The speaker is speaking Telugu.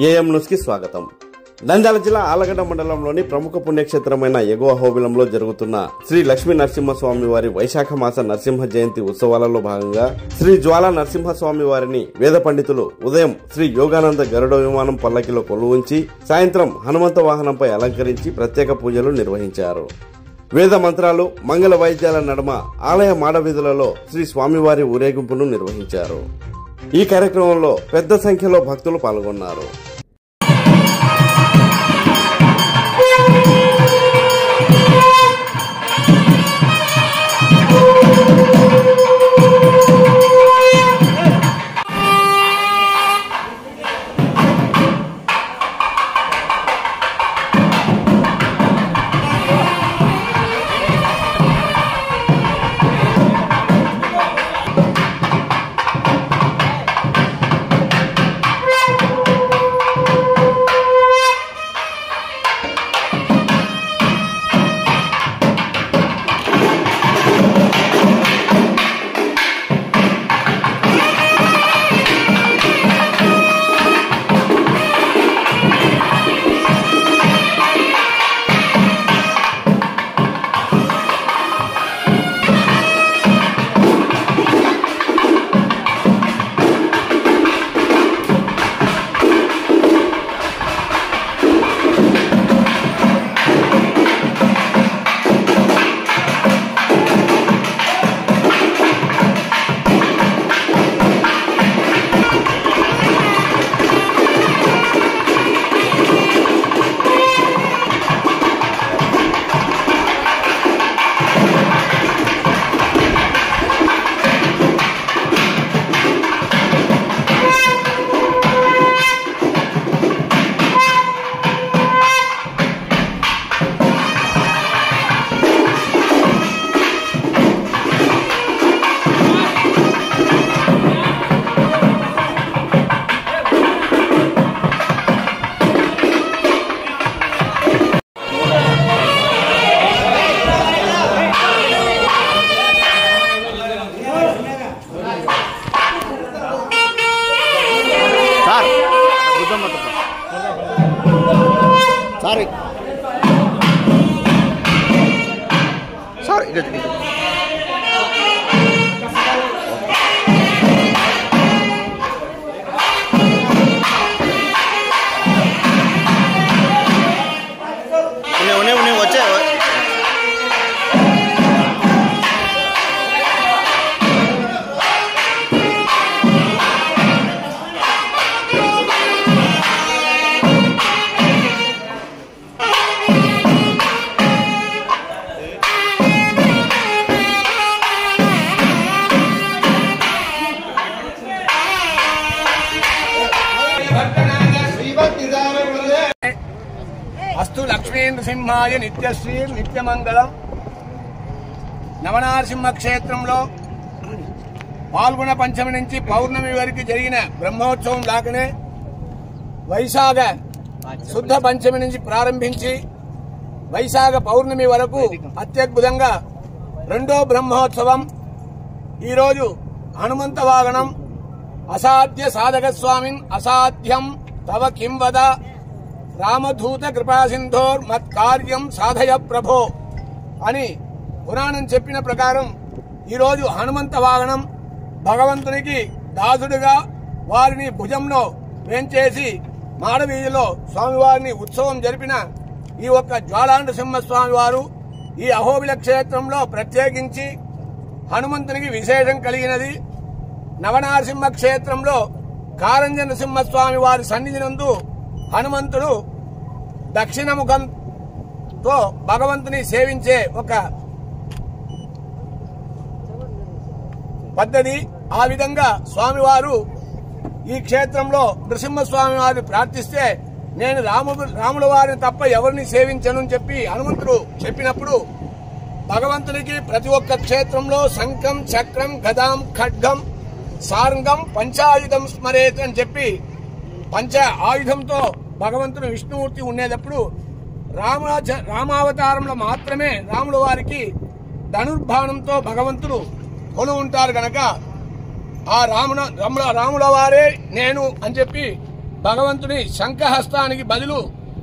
ఏఎం న్యూస్ కి స్వాగతం. నంద్యాల జిల్లా ఆలగడ్డ మండలంలోని ప్రముఖ పుణ్యక్షేత్రమైన ఎగువ హోబిలంలో జరుగుతున్న శ్రీ లక్ష్మీ నరసింహస్వామి వారి వైశాఖ మాస నరసింహ జయంతి ఉత్సవాలలో భాగంగా శ్రీ జ్వాలా నరసింహస్వామి వారిని వేద పండితులు ఉదయం శ్రీ యోగానంద గరుడ విమానం పల్లకిలో కొలువుంచి సాయంత్రం హనుమంత వాహనంపై అలంకరించి ప్రత్యేక పూజలు నిర్వహించారు. వేద మంత్రాలు, మంగళ వాయిద్యాల నడుమ ఆలయ మాడవీధులలో శ్రీ స్వామివారి ఊరేగింపును నిర్వహించారు. ఈ కార్యక్రమంలో పెద్ద సంఖ్యలో భక్తులు పాల్గొన్నారు. అస్తు లక్ష్మీ నృసింహాయ నిత్యశ్రీ నిత్యమంగళం. నవనారసింహ క్షేత్రంలో పాల్గొన పంచమి నుంచి పౌర్ణమి వరకు జరిగిన బ్రహ్మోత్సవం లాగానే వైశాఖ శుద్ధ పంచమి నుంచి ప్రారంభించి వైశాఖ పౌర్ణమి వరకు అత్యద్భుతంగా రెండో బ్రహ్మోత్సవం. ఈరోజు హనుమంత వాహనం అసాధ్య సాధక స్వామిన్ అసాధ్యం తవ కిం వద రామధూత కృపాసింధోర్ మత్కార్యం సాధయ ప్రభో అని పురాణం చెప్పిన ప్రకారం ఈరోజు హనుమంత వాహనం భగవంతునికి దాసుడుగా వారిని భుజంలో వేంచేసి మాడవీధిలో స్వామివారిని ఉత్సవం జరిపిన ఈ ఒక్క జ్వాలా నరసింహస్వామి వారు ఈ అహోబిల క్షేత్రంలో ప్రత్యేకించి హనుమంతునికి విశేషం కలిగినది. నవనారసింహ క్షేత్రంలో కారంజ నరసింహస్వామి వారి సన్నిధి నందు హనుమంతుడు దక్షిణ ముఖంతో భగవంతుని సేవించే ఒక పద్ధతి. ఆ విధంగా స్వామివారు ఈ క్షేత్రంలో నృసింహస్వామి వారిని ప్రార్థిస్తే నేను రాముల వారిని తప్ప ఎవరిని సేవించను చెప్పి హనుమంతుడు చెప్పినప్పుడు భగవంతునికి ప్రతి ఒక్క క్షేత్రంలో శంఖం, చక్రం, గదాం, ఖడ్గం, సారంగం, పంచాయుధం స్మరేత్ అని చెప్పి పంచ ఆయుధంతో భగవంతుడు విష్ణుమూర్తి ఉండేటప్పుడు రామావతారంలో మాత్రమే రాముల వారికి ధనుర్బాణంతో భగవంతుడు కొను ఉంటారు గనక ఆ రాముల వారే నేను అని చెప్పి భగవంతుని శంఖహస్తానికి బదులు